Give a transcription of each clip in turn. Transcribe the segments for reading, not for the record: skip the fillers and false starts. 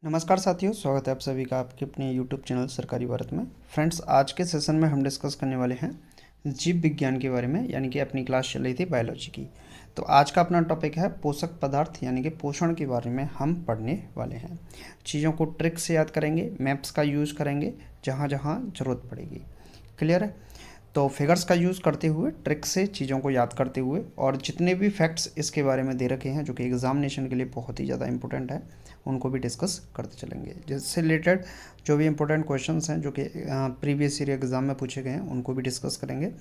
नमस्कार साथियों, स्वागत है आप सभी का आपके अपने यूट्यूब चैनल सरकारी भारत में। फ्रेंड्स, आज के सेशन में हम डिस्कस करने वाले हैं जीव विज्ञान के बारे में, यानी कि अपनी क्लास चल रही थी बायोलॉजी की। तो आज का अपना टॉपिक है पोषक पदार्थ, यानी कि पोषण के बारे में हम पढ़ने वाले हैं। चीज़ों को ट्रिक से याद करेंगे, मैप्स का यूज़ करेंगे जहाँ जहाँ ज़रूरत पड़ेगी। क्लियर है? तो फिगर्स का यूज़ करते हुए, ट्रिक से चीज़ों को याद करते हुए, और जितने भी फैक्ट्स इसके बारे में दे रखे हैं जो कि एग्जामिनेशन के लिए बहुत ही ज़्यादा इंपॉर्टेंट है, उनको भी डिस्कस करते चलेंगे। जिससे रिलेटेड जो भी इंपॉर्टेंट क्वेश्चंस हैं जो कि प्रीवियस ईयर एग्ज़ाम में पूछे गए हैं, उनको भी डिस्कस करेंगे।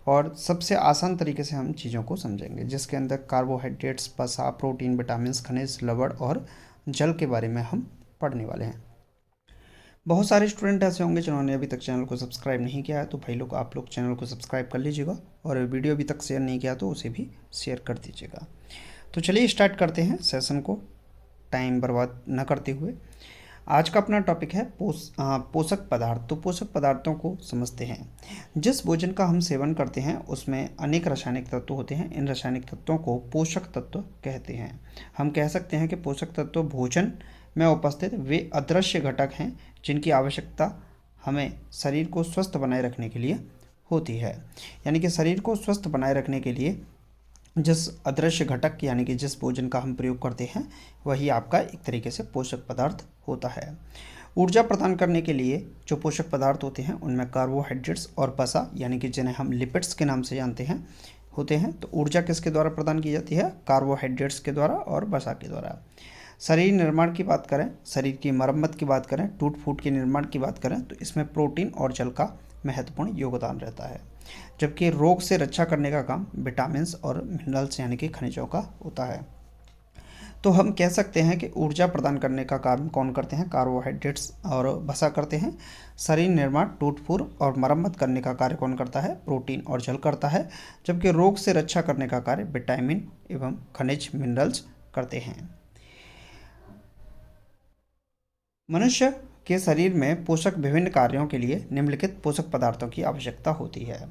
और सबसे आसान तरीके से हम चीज़ों को समझेंगे, जिसके अंदर कार्बोहाइड्रेट्स, वसा, प्रोटीन, विटामिन, खनिज, लवण और जल के बारे में हम पढ़ने वाले हैं। बहुत सारे स्टूडेंट ऐसे होंगे जिन्होंने अभी तक चैनल को सब्सक्राइब नहीं किया है, तो भाई लोग आप लोग चैनल को सब्सक्राइब कर लीजिएगा, और वीडियो अभी तक शेयर नहीं किया तो उसे भी शेयर कर दीजिएगा। तो चलिए स्टार्ट करते हैं सेशन को, टाइम बर्बाद न करते हुए। आज का अपना टॉपिक है पोषक पदार्थ। तो पोषक पदार्थों को समझते हैं। जिस भोजन का हम सेवन करते हैं उसमें अनेक रासायनिक तत्व होते हैं। इन रासायनिक तत्वों को पोषक तत्व कहते हैं। हम कह सकते हैं कि पोषक तत्व भोजन में उपस्थित वे अदृश्य घटक हैं जिनकी आवश्यकता हमें शरीर को स्वस्थ बनाए रखने के लिए होती है। यानी कि शरीर को स्वस्थ बनाए रखने के लिए जिस अदृश्य घटक, यानी कि जिस भोजन का हम प्रयोग करते हैं, वही आपका एक तरीके से पोषक पदार्थ होता है। ऊर्जा प्रदान करने के लिए जो पोषक पदार्थ होते हैं उनमें कार्बोहाइड्रेट्स और वसा, यानी कि जिन्हें हम लिपिड्स के नाम से जानते हैं, होते हैं। तो ऊर्जा किसके द्वारा प्रदान की जाती है? कार्बोहाइड्रेट्स के द्वारा और वसा के द्वारा। शरीर निर्माण की बात करें, शरीर की मरम्मत की बात करें, टूट फूट के निर्माण की बात करें, तो इसमें प्रोटीन और जल का महत्वपूर्ण योगदान रहता है। जबकि रोग से रक्षा करने का काम विटामिन्स और मिनरल्स, यानी कि खनिजों का होता है। तो हम कह सकते हैं कि ऊर्जा प्रदान करने का काम कौन करते हैं? कार्बोहाइड्रेट्स और वसा करते हैं। शरीर निर्माण, टूट फूट और मरम्मत करने का कार्य कौन करता है? प्रोटीन और जल करता है। जबकि रोग से रक्षा करने का कार्य विटामिन एवं खनिज, मिनरल्स करते हैं। मनुष्य के शरीर में पोषक विभिन्न कार्यों के लिए निम्नलिखित पोषक पदार्थों की आवश्यकता होती है।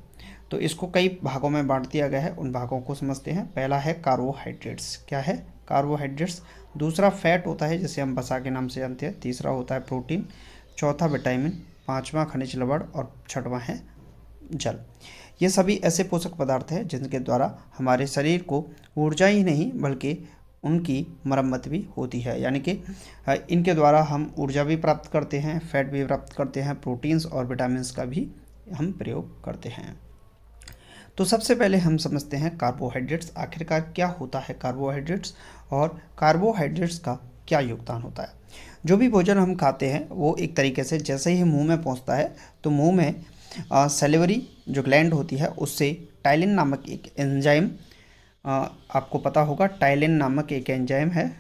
तो इसको कई भागों में बांट दिया गया है, उन भागों को समझते हैं। पहला है कार्बोहाइड्रेट्स। क्या है? कार्बोहाइड्रेट्स। दूसरा फैट होता है, जिसे हम वसा के नाम से जानते हैं। तीसरा होता है प्रोटीन। चौथा विटामिन। पांचवा खनिज लवण, और छठवां है जल। ये सभी ऐसे पोषक पदार्थ हैं जिनके द्वारा हमारे शरीर को ऊर्जा ही नहीं बल्कि उनकी मरम्मत भी होती है। यानी कि इनके द्वारा हम ऊर्जा भी प्राप्त करते हैं, फैट भी प्राप्त करते हैं, प्रोटीन्स और विटामिन्स का भी हम प्रयोग करते हैं। तो सबसे पहले हम समझते हैं कार्बोहाइड्रेट्स। आखिरकार क्या होता है कार्बोहाइड्रेट्स, और कार्बोहाइड्रेट्स का क्या योगदान होता है? जो भी भोजन हम खाते हैं वो एक तरीके से जैसे ही मुंह में पहुंचता है तो मुंह में सैलिवरी जो ग्लैंड होती है उससे टाइलिन नामक एक एंजाइम, आपको पता होगा, टाइलिन नामक एक एंजाइम है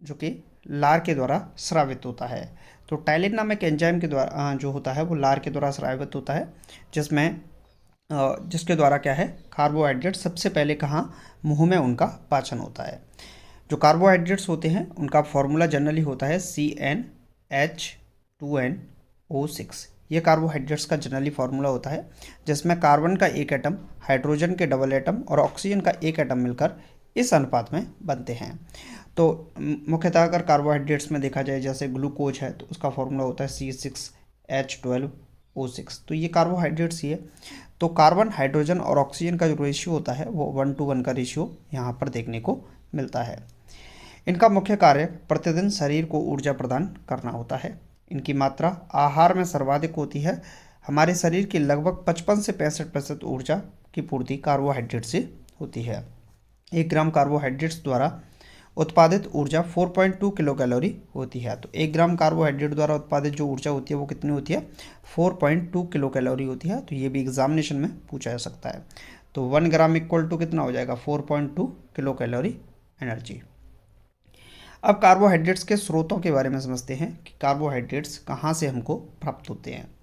जो कि लार के द्वारा स्रावित होता है। तो टाइलिन नामक एंजाइम के द्वारा जो होता है वो लार के द्वारा स्रावित होता है, जिसमें जिसके द्वारा क्या है, कार्बोहाइड्रेट सबसे पहले कहाँ, मुंह में उनका पाचन होता है। जो कार्बोहाइड्रेट्स होते हैं उनका फॉर्मूला जनरली होता है CnH2nO6। ये कार्बोहाइड्रेट्स का जनरली फार्मूला होता है, जिसमें कार्बन का एक एटम, हाइड्रोजन के डबल एटम और ऑक्सीजन का एक एटम मिलकर इस अनुपात में बनते हैं। तो मुख्यतः अगर कार्बोहाइड्रेट्स में देखा जाए, जैसे ग्लूकोज है तो उसका फॉर्मूला होता है C6H12O6। तो ये कार्बोहाइड्रेट्स ही है। तो कार्बन, हाइड्रोजन और ऑक्सीजन का जो रेशियो होता है वो 1:1 का रेशियो यहाँ पर देखने को मिलता है। इनका मुख्य कार्य प्रतिदिन शरीर को ऊर्जा प्रदान करना होता है। इनकी मात्रा आहार में सर्वाधिक होती है। हमारे शरीर की लगभग 55 से 65% ऊर्जा की पूर्ति कार्बोहाइड्रेट से होती है। 1 ग्राम कार्बोहाइड्रेट्स द्वारा उत्पादित ऊर्जा 4.2 किलो कैलोरी होती है। तो 1 ग्राम कार्बोहाइड्रेट द्वारा उत्पादित जो ऊर्जा होती है वो कितनी होती है? 4.2 किलो कैलोरी होती है। तो ये भी एग्जामिनेशन में पूछा जा सकता है। तो 1 ग्राम इक्वल टू कितना हो जाएगा? 4.2 किलो कैलोरी एनर्जी। अब कार्बोहाइड्रेट्स के स्रोतों के बारे में समझते हैं कि कार्बोहाइड्रेट्स कहाँ से हमको प्राप्त होते हैं।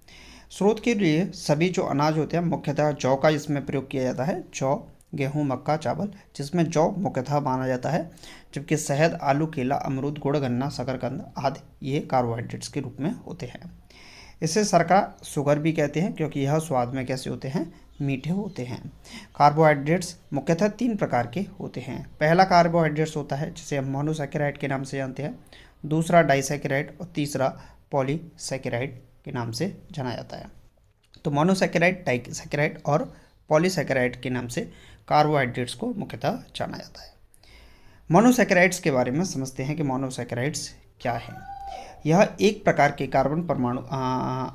स्रोत के लिए सभी जो अनाज होते हैं, मुख्यतः जौ का इसमें प्रयोग किया जाता है। जौ, गेहूं, मक्का, चावल, जिसमें जौ मुख्यतः माना जाता है। जबकि शहद, आलू, केला, अमरूद, गुड़, गन्ना, शकरकंद आदि ये कार्बोहाइड्रेट्स के रूप में होते हैं। इसे शर्करा शुगर भी कहते हैं क्योंकि यह स्वाद में कैसे होते हैं, मीठे होते हैं। कार्बोहाइड्रेट्स मुख्यतः 3 प्रकार के होते हैं। पहला कार्बोहाइड्रेट्स होता है जिसे हम मोनोसैकेराइड के नाम से जानते हैं, दूसरा डाइसैकेराइड और तीसरा पॉलीसैकेराइड के नाम से जाना जाता है। तो मोनोसैकेराइड, डाइसैकेराइड और पॉलीसैकेराइड के नाम से कार्बोहाइड्रेट्स को मुख्यतः जाना जाता है। मोनोसैकेराइड्स के बारे में समझते हैं कि मोनोसैकेराइड्स क्या है। यह एक प्रकार के कार्बन परमाणु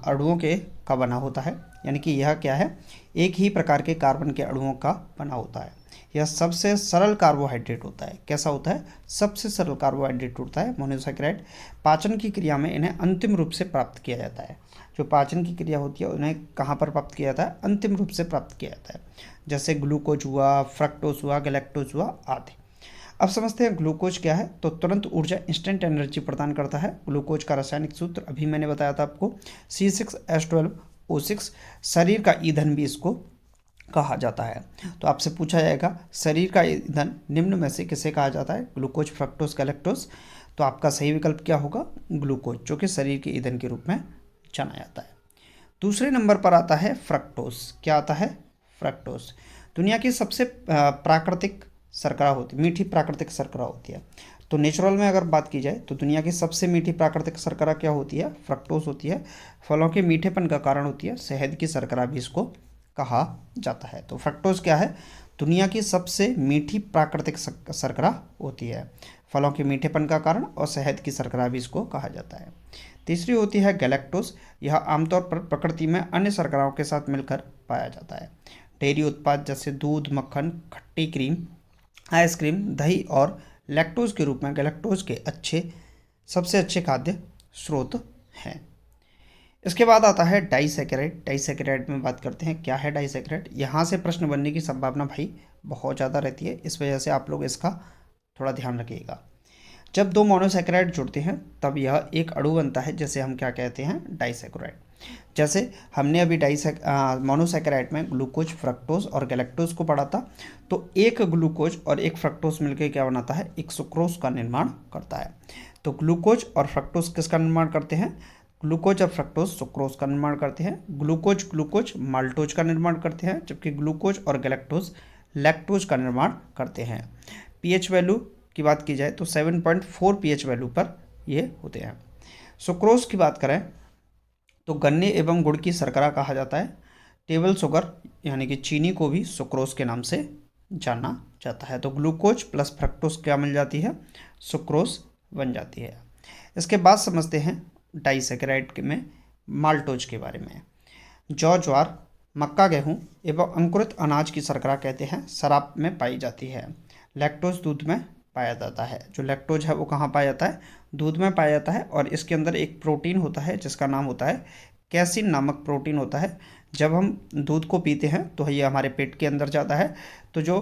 अणुओं के का बना होता है, यानी कि यह क्या है, एक ही प्रकार के कार्बन के अणुओं का बना होता है। यह सबसे सरल कार्बोहाइड्रेट होता है। कैसा होता है, सबसे सरल कार्बोहाइड्रेट होता है मोनोसैकेराइड। पाचन की क्रिया में इन्हें अंतिम रूप से प्राप्त किया जाता है। जो पाचन की क्रिया होती है उन्हें कहाँ पर प्राप्त किया जाता है, अंतिम रूप से प्राप्त किया जाता है, जैसे ग्लूकोज हुआ, फ्रक्टोज हुआ, गैलेक्टोज हुआ आदि। अब समझते हैं ग्लूकोज क्या है। तो तुरंत ऊर्जा, इंस्टेंट एनर्जी प्रदान करता है। ग्लूकोज का रासायनिक सूत्र अभी मैंने बताया था आपको, C6H12O6। शरीर का ईंधन भी इसको कहा जाता है। तो आपसे पूछा जाएगा शरीर का ईंधन निम्न में से किसे कहा जाता है, ग्लूकोज, फ्रक्टोज, गैलेक्टोज। तो आपका सही विकल्प क्या होगा, ग्लूकोज, जो कि शरीर के ईंधन के रूप में जाना जाता है। दूसरे नंबर पर आता है फ्रक्टोज। क्या आता है, फ्रक्टोज। दुनिया की सबसे प्राकृतिक शर्करा होती, मीठी प्राकृतिक शर्करा होती है। तो नेचुरल में अगर बात की जाए तो दुनिया की सबसे मीठी प्राकृतिक शर्करा क्या होती है, फ्रक्टोज होती है। फलों के मीठेपन का कारण होती है। शहद की शर्करा भी इसको कहा जाता है। तो फ्रक्टोज क्या है, दुनिया की सबसे मीठी प्राकृतिक शर्करा होती है। फलों के मीठेपन का कारण और शहद की शर्करा भी इसको कहा जाता है। तीसरी होती है गैलेक्टोज। यह आमतौर पर प्रकृति में अन्य शर्कराओं के साथ मिलकर पाया जाता है। डेयरी उत्पाद जैसे दूध, मक्खन, खट्टी क्रीम, आइसक्रीम, दही और लैक्टोज के रूप में गैलेक्टोज के सबसे अच्छे खाद्य स्रोत हैं। इसके बाद आता है डाइसैकेराइड। डाइसैकेराइड में बात करते हैं क्या है डाइसैकेराइड। यहाँ से प्रश्न बनने की संभावना भाई बहुत ज़्यादा रहती है, इस वजह से आप लोग इसका थोड़ा ध्यान रखिएगा। जब दो मोनोसैकेराइड जुड़ते हैं तब यह एक अणु बनता है, जैसे हम क्या कहते हैं, डाइसैकेराइड। जैसे हमने अभी मोनोसैकेराइड में ग्लूकोज, फ्रक्टोज और गैलेक्टोज को पढ़ा था। तो एक ग्लूकोज और एक फ्रक्टोज मिलकर क्या बनाता है, एक सुक्रोज का निर्माण करता है। तो ग्लूकोज और फ्रक्टोज किसका निर्माण करते हैं, ग्लूकोज और फ्रक्टोज सुक्रोज का निर्माण करते हैं। ग्लूकोज माल्टोज का निर्माण करते हैं, जबकि ग्लूकोज और गैलेक्टोज लैक्टोज का निर्माण करते हैं। पीएच वैल्यू की बात की जाए तो 7.4 पीएच वैल्यू पर ये होते हैं। सुक्रोज की बात करें तो गन्ने एवं गुड़ की शर्करा कहा जाता है। टेबल शुगर यानी कि चीनी को भी सुक्रोज के नाम से जाना जाता है। तो ग्लूकोज प्लस फ्रक्टोज क्या मिल जाती है, सुक्रोज बन जाती है। इसके बाद समझते हैं डाइसैकेराइड में माल्टोज के बारे में। जौ, ज्वार, मक्का, गेहूँ एवं अंकुरित अनाज की शर्करा कहते हैं शराब में पाई जाती है। लैक्टोज दूध में पाया जाता है। जो लैक्टोज है वो कहाँ पाया जाता है, दूध में पाया जाता है। और इसके अंदर एक प्रोटीन होता है जिसका नाम होता है कैसिन नामक प्रोटीन होता है। जब हम दूध को पीते हैं तो ये हमारे पेट के अंदर जाता है। तो जो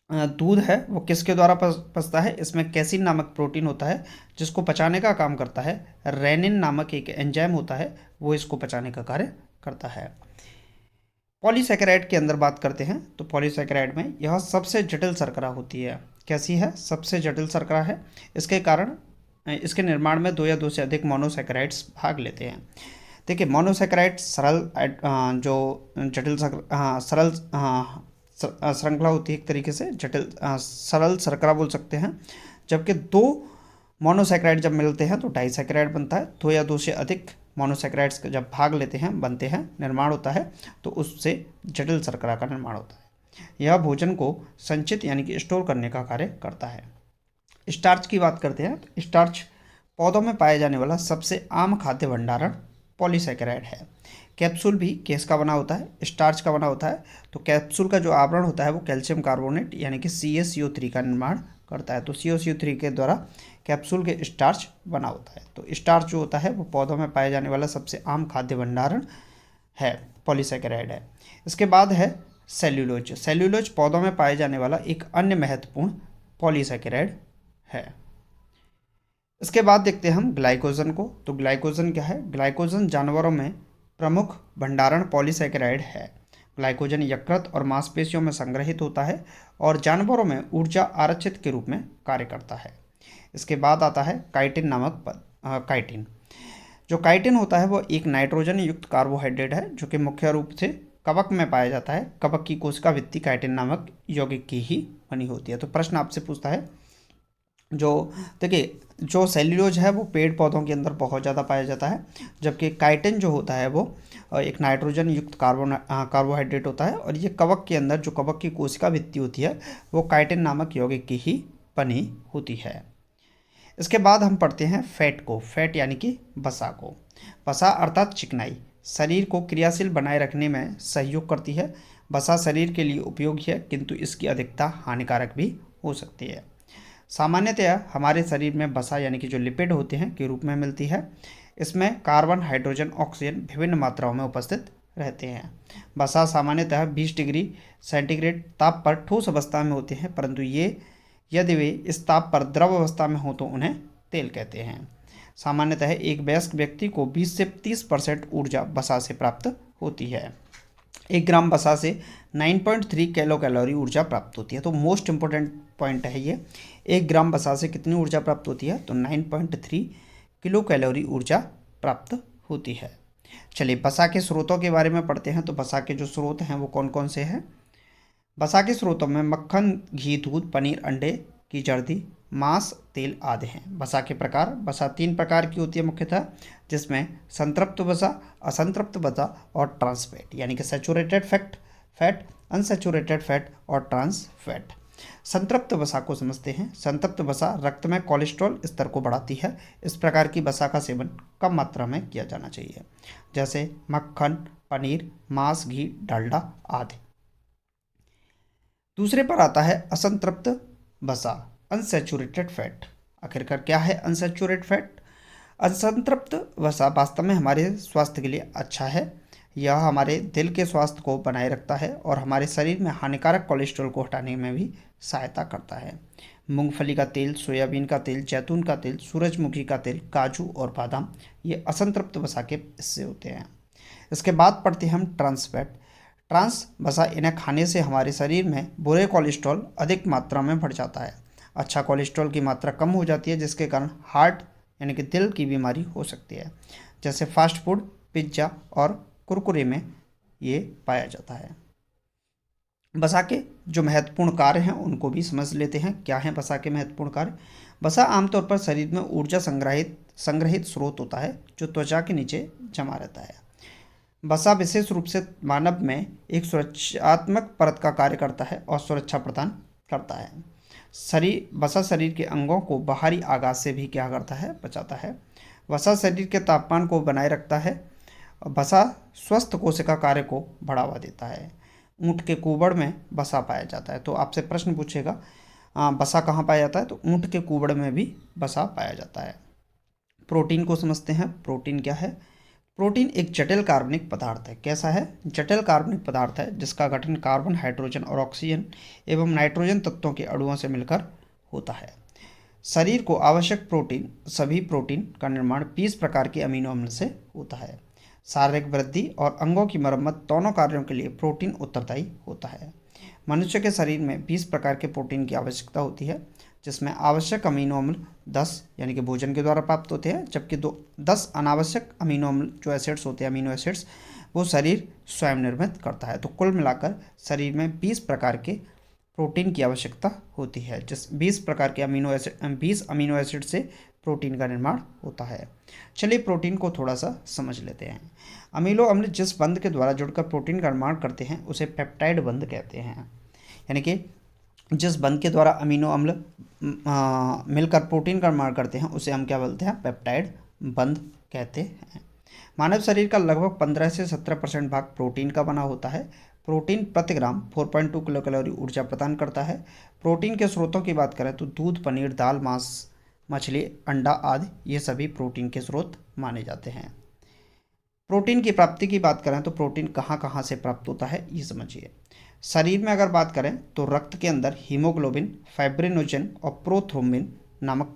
दूध है वो किसके द्वारा पचता है, इसमें कैसिन नामक प्रोटीन होता है जिसको पचाने का काम करता है। रेनिन नामक एक एंजाइम होता है वो इसको पचाने का कार्य करता है। पॉलीसैकेराइड के अंदर बात करते हैं तो पॉलीसैकेराइड में यह सबसे जटिल शर्करा होती है। कैसी है, सबसे जटिल शर्करा है। इसके कारण इसके निर्माण में 2 या 2 से अधिक मोनोसैकेराइड्स भाग लेते हैं। देखिए मोनोसैकेराइड सरल जो जटिल सरल श्रृंखला होती है, एक तरीके से जटिल सरल शर्करा बोल सकते हैं। जबकि 2 मोनोसैकेराइड जब मिलते हैं तो डाइसैकेराइड बनता है। 2 या 2 से अधिक मोनोसैकेराइड्स जब भाग लेते हैं, बनते हैं, निर्माण होता है, तो उससे जटिल शर्करा का निर्माण होता है। यह भोजन को संचित यानी कि स्टोर करने का कार्य करता है। स्टार्च की बात करते हैं तो स्टार्च पौधों में पाए जाने वाला सबसे आम खाद्य भंडारण पॉलीसैकेराइड है। कैप्सूल भी किसका बना होता है, स्टार्च का बना होता है। तो कैप्सूल का जो आवरण होता है वो कैल्शियम कार्बोनेट यानी कि CaCO3 का निर्माण करता है। तो CaCO3 के द्वारा कैप्सूल के स्टार्च बना होता है। तो स्टार्च जो होता है वो पौधों में पाए जाने वाला सबसे आम खाद्य भंडारण है, पॉलीसैकेराइड है। इसके बाद है सेल्यूलोज। सेल्यूलोज पौधों में पाए जाने वाला एक अन्य महत्वपूर्ण पॉलीसैकेराइड है। इसके बाद देखते हैं हम ग्लाइकोजन को। तो ग्लाइकोजन क्या है, ग्लाइकोजन जानवरों में प्रमुख भंडारण पॉलीसैकेराइड है। ग्लाइकोजन यकृत और मांसपेशियों में संग्रहित होता है और जानवरों में ऊर्जा आरक्षित के रूप में कार्य करता है। इसके बाद आता है काइटिन नामक पद, काइटिन जो काइटिन होता है वो एक नाइट्रोजन युक्त कार्बोहाइड्रेट है जो कि मुख्य रूप से कवक में पाया जाता है। कवक की कोशिका भित्ति काइटिन नामक यौगिक की ही बनी होती है। तो प्रश्न आपसे पूछता है, जो देखिए जो सेल्यूलोज है वो पेड़ पौधों के अंदर बहुत ज़्यादा पाया जाता है, जबकि काइटिन जो होता है वो एक नाइट्रोजन युक्त कार्बोहाइड्रेट होता है, और ये कवक के अंदर जो कवक की कोशिका भित्ति होती है वो काइटिन नामक यौगिक की ही बनी होती है। इसके बाद हम पढ़ते हैं फैट को। फैट यानी कि वसा को। वसा अर्थात चिकनाई शरीर को क्रियाशील बनाए रखने में सहयोग करती है। वसा शरीर के लिए उपयोगी है, किंतु इसकी अधिकता हानिकारक भी हो सकती है। सामान्यतया हमारे शरीर में वसा यानी कि जो लिपिड होते हैं के रूप में मिलती है। इसमें कार्बन, हाइड्रोजन, ऑक्सीजन विभिन्न मात्राओं में उपस्थित रहते हैं। वसा सामान्यतः 20 डिग्री सेंटीग्रेड ताप पर ठोस अवस्था में होते हैं, परंतु यदि वे इस ताप पर द्रव अवस्था में हो तो उन्हें तेल कहते हैं। सामान्यतः एक वयस्क व्यक्ति को 20 से 30% ऊर्जा वसा से प्राप्त होती है। 1 ग्राम वसा से 9.3 किलो कैलोरी ऊर्जा प्राप्त होती है। तो मोस्ट इंपॉर्टेंट पॉइंट है ये, 1 ग्राम वसा से कितनी ऊर्जा प्राप्त होती है? तो 9.3 किलो कैलोरी ऊर्जा प्राप्त होती है। चलिए वसा के स्रोतों के बारे में पढ़ते हैं। तो वसा के जो स्रोत हैं वो कौन कौन से हैं? वसा के स्रोतों में मक्खन, घी, दूध, पनीर, अंडे की जर्दी, मांस, तेल आदि हैं। वसा के प्रकार, वसा 3 प्रकार की होती है मुख्यतः, जिसमें संतृप्त वसा, असंतृप्त वसा और ट्रांस फैट यानी कि सैचुरेटेड फैट, अनसैचुरेटेड फैट और ट्रांस फैट। संतृप्त वसा को समझते हैं। संतृप्त वसा रक्त में कोलेस्ट्रॉल स्तर को बढ़ाती है। इस प्रकार की वसा का सेवन कम मात्रा में किया जाना चाहिए, जैसे मक्खन, पनीर, मांस, घी, डालडा आदि। दूसरे पर आता है असंतृप्त वसा, अनसैचुरेटेड फैट। आखिरकार क्या है अनसैचुरेटेड फैट? असंतृप्त वसा वास्तव में हमारे स्वास्थ्य के लिए अच्छा है। यह हमारे दिल के स्वास्थ्य को बनाए रखता है और हमारे शरीर में हानिकारक कोलेस्ट्रॉल को हटाने में भी सहायता करता है। मूंगफली का तेल, सोयाबीन का तेल, जैतून का तेल, सूरजमुखी का तेल, काजू और बादाम ये असंतृप्त वसा के हिस्से होते हैं। इसके बाद पढ़ते हैं हम ट्रांस फैट। ट्रांस वसा, इन्हें खाने से हमारे शरीर में बुरे कोलेस्ट्रॉल अधिक मात्रा में बढ़ जाता है। अच्छा कोलेस्ट्रॉल की मात्रा कम हो जाती है, जिसके कारण हार्ट यानी कि दिल की बीमारी हो सकती है, जैसे फास्ट फूड, पिज्ज़ा और कुरकुरे में ये पाया जाता है। वसा के जो महत्वपूर्ण कार्य हैं उनको भी समझ लेते हैं। क्या हैं वसा के महत्वपूर्ण कार्य? वसा आमतौर पर शरीर में ऊर्जा संग्रहित स्रोत होता है जो त्वचा के नीचे जमा रहता है। वसा विशेष रूप से मानव में एक सुरक्षात्मक परत का कार्य करता है और सुरक्षा प्रदान करता है। वसा शरीर के अंगों को बाहरी आघात से भी क्या करता है? बचाता है। वसा शरीर के तापमान को बनाए रखता है। वसा स्वस्थ कोशिका कार्य को बढ़ावा देता है। ऊँट के कुबड़ में वसा पाया जाता है। तो आपसे प्रश्न पूछेगा वसा कहाँ पाया जाता है? तो ऊँट के कुबड़ में भी वसा पाया जाता है। प्रोटीन को समझते हैं। प्रोटीन क्या है? प्रोटीन एक जटिल कार्बनिक पदार्थ है। कैसा है? जटिल कार्बनिक पदार्थ है जिसका गठन कार्बन, हाइड्रोजन और ऑक्सीजन एवं नाइट्रोजन तत्वों के अणुओं से मिलकर होता है। शरीर को आवश्यक प्रोटीन, सभी प्रोटीन का निर्माण 20 प्रकार के अमीनो अम्ल से होता है। शारीरिक वृद्धि और अंगों की मरम्मत दोनों कार्यों के लिए प्रोटीन उत्तरदायी होता है। मनुष्य के शरीर में 20 प्रकार के प्रोटीन की आवश्यकता होती है, जिसमें आवश्यक अमीनो अम्ल 10 यानी कि भोजन के द्वारा प्राप्त होते हैं, जबकि 10 अनावश्यक अमीनो अम्ल जो एसिड्स होते हैं, अमीनो एसिड्स, वो शरीर स्वयं निर्मित करता है। तो कुल मिलाकर शरीर में 20 प्रकार के प्रोटीन की आवश्यकता होती है, जिस 20 प्रकार के 20 अमीनो एसिड से प्रोटीन का निर्माण होता है। चलिए प्रोटीन को थोड़ा सा समझ लेते हैं। अमीनो अम्ल जिस बंध के द्वारा जुड़कर प्रोटीन का निर्माण करते हैं उसे पेप्टाइड बंध कहते हैं। यानी कि जिस बंध के द्वारा अमीनो अम्ल मिलकर प्रोटीन का निर्माण करते हैं उसे हम क्या बोलते हैं? पेप्टाइड बंध कहते हैं। मानव शरीर का लगभग 15 से 17% भाग प्रोटीन का बना होता है। प्रोटीन प्रति ग्राम 4.2 किलो कैलोरी ऊर्जा प्रदान करता है। प्रोटीन के स्रोतों की बात करें तो दूध, पनीर, दाल, मांस, मछली, अंडा आदि ये सभी प्रोटीन के स्रोत माने जाते हैं। प्रोटीन की प्राप्ति की बात करें तो प्रोटीन कहाँ कहाँ से प्राप्त होता है ये समझिए। शरीर में अगर बात करें तो रक्त के अंदर हीमोग्लोबिन, फाइब्रिनोजन और प्रोथ्रोम्बिन नामक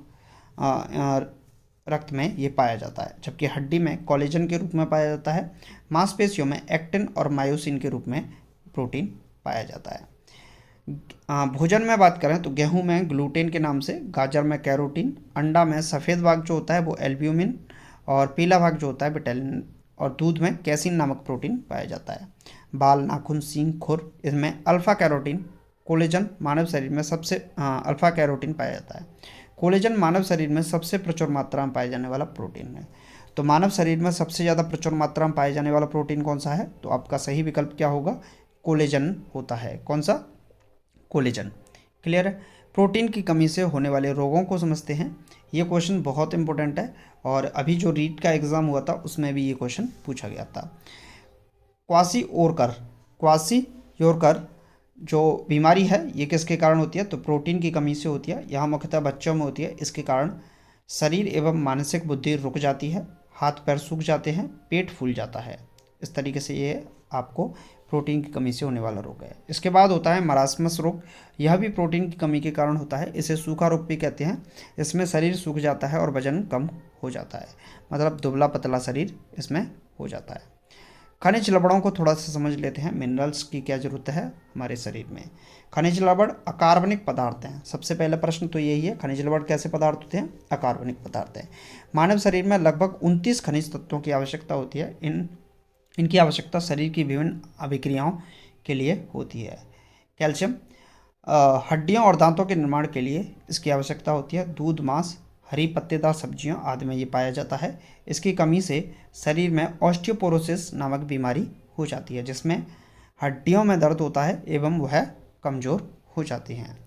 रक्त में ये पाया जाता है, जबकि हड्डी में कोलेजन के रूप में पाया जाता है। मांसपेशियों में एक्टिन और मायोसिन के रूप में प्रोटीन पाया जाता है। भोजन में बात करें तो गेहूं में ग्लूटेन के नाम से, गाजर में कैरोटीन, अंडा में सफ़ेद बाग जो होता है वो एल्ब्यूमिन और पीला भाग जो होता है विटालिन, और दूध में कैसीन नामक प्रोटीन पाया जाता है। बाल, नाखून, सींग, खुर, इसमें अल्फा कैरोटीन, कोलेजन मानव शरीर में सबसे अल्फा कैरोटीन पाया जाता है। कोलेजन मानव शरीर में सबसे प्रचुर मात्रा में पाए जाने वाला प्रोटीन है। तो मानव शरीर में सबसे ज़्यादा प्रचुर मात्रा में पाए जाने वाला प्रोटीन कौन सा है? तो आपका सही विकल्प क्या होगा? कोलेजन होता है। कौन सा? कोलेजन। क्लियर है। प्रोटीन की कमी से होने वाले रोगों को समझते हैं। ये क्वेश्चन बहुत इंपॉर्टेंट है और अभी जो रीट का एग्ज़ाम हुआ था उसमें भी ये क्वेश्चन पूछा गया था। क्वासी-योरकर जो बीमारी है ये किसके कारण होती है? तो प्रोटीन की कमी से होती है। यह मुख्यतः बच्चों में होती है। इसके कारण शरीर एवं मानसिक बुद्धि रुक जाती है, हाथ पैर सूख जाते हैं, पेट फूल जाता है। इस तरीके से ये आपको प्रोटीन की कमी से होने वाला रोग है। इसके बाद होता है मरासमस रोग। यह भी प्रोटीन की कमी के कारण होता है। इसे सूखा रोग भी कहते हैं। इसमें शरीर सूख जाता है और वजन कम हो जाता है, मतलब दुबला पतला शरीर इसमें हो जाता है। खनिज लवणों को थोड़ा सा समझ लेते हैं। मिनरल्स की क्या जरूरत है हमारे शरीर में? खनिज लवण अकार्बनिक पदार्थ हैं। सबसे पहला प्रश्न तो यही है, खनिज लवण कैसे पदार्थ होते हैं? अकार्बनिक पदार्थ हैं। मानव शरीर में लगभग 29 खनिज तत्वों की आवश्यकता होती है। इनकी आवश्यकता शरीर की विभिन्न अभिक्रियाओं के लिए होती है। कैल्शियम हड्डियों और दांतों के निर्माण के लिए इसकी आवश्यकता होती है। दूध, मांस, हरी पत्तेदार सब्जियों आदि में ये पाया जाता है। इसकी कमी से शरीर में ऑस्टियोपोरोसिस नामक बीमारी हो जाती है, जिसमें हड्डियों में दर्द होता है एवं वह कमज़ोर हो जाती हैं।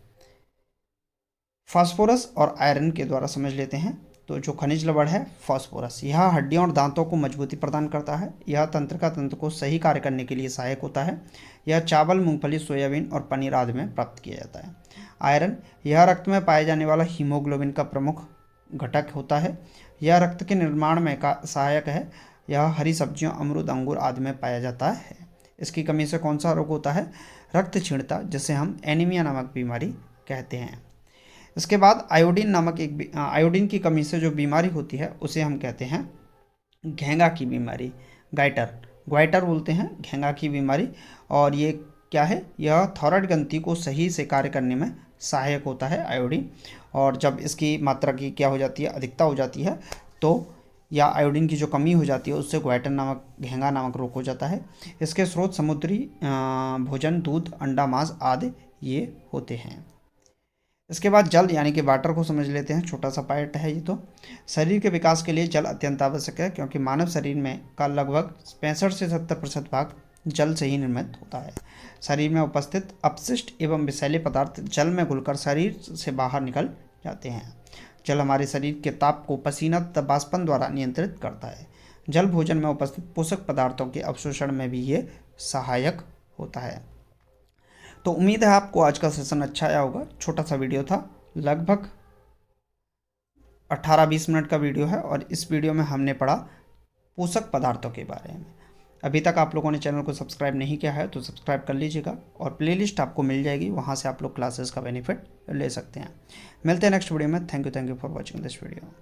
फास्फोरस और आयरन के द्वारा समझ लेते हैं। तो जो खनिज लवण है फास्फोरस, यह हड्डियों और दांतों को मजबूती प्रदान करता है। यह तंत्र को सही कार्य करने के लिए सहायक होता है। यह चावल, मूंगफली, सोयाबीन और पनीर आदि में प्राप्त किया जाता है। आयरन, यह रक्त में पाए जाने वाला हीमोग्लोबिन का प्रमुख घटक होता है। यह रक्त के निर्माण में का सहायक है। यह हरी सब्जियों, अमरूद, अंगूर आदि में पाया जाता है। इसकी कमी से कौन सा रोग होता है? रक्त क्षीणता, जिसे हम एनीमिया नामक बीमारी कहते हैं। इसके बाद आयोडीन की कमी से जो बीमारी होती है उसे हम कहते हैं घेंगा की बीमारी, ग्वाइटर बोलते हैं घेंगा की बीमारी। और ये क्या है? यह थायराइड ग्रंथि को सही से कार्य करने में सहायक होता है आयोडीन। और जब इसकी मात्रा की क्या हो जाती है? अधिकता हो जाती है, तो या आयोडीन की जो कमी हो जाती है उससे ग्वाइटर नामक घेंगा नामक रोग हो जाता है। इसके स्रोत समुद्री भोजन, दूध, अंडा, मांस आदि ये होते हैं। इसके बाद जल यानी कि वाटर को समझ लेते हैं। छोटा सा पार्ट है ये। तो शरीर के विकास के लिए जल अत्यंत आवश्यक है, क्योंकि मानव शरीर में का लगभग 65 से 70% भाग जल से ही निर्मित होता है। शरीर में उपस्थित अपशिष्ट एवं विषैले पदार्थ जल में घुलकर शरीर से बाहर निकल जाते हैं। जल हमारे शरीर के ताप को पसीना तथा वाष्पन द्वारा नियंत्रित करता है। जल भोजन में उपस्थित पोषक पदार्थों के अवशोषण में भी ये सहायक होता है। तो उम्मीद है आपको आज का सेशन अच्छा आया होगा। छोटा सा वीडियो था, लगभग 18-20 मिनट का वीडियो है, और इस वीडियो में हमने पढ़ा पोषक पदार्थों के बारे में। अभी तक आप लोगों ने चैनल को सब्सक्राइब नहीं किया है तो सब्सक्राइब कर लीजिएगा, और प्लेलिस्ट आपको मिल जाएगी, वहाँ से आप लोग क्लासेस का बेनिफिट ले सकते हैं। मिलते हैं नेक्स्ट वीडियो में। Thank you for watching this video.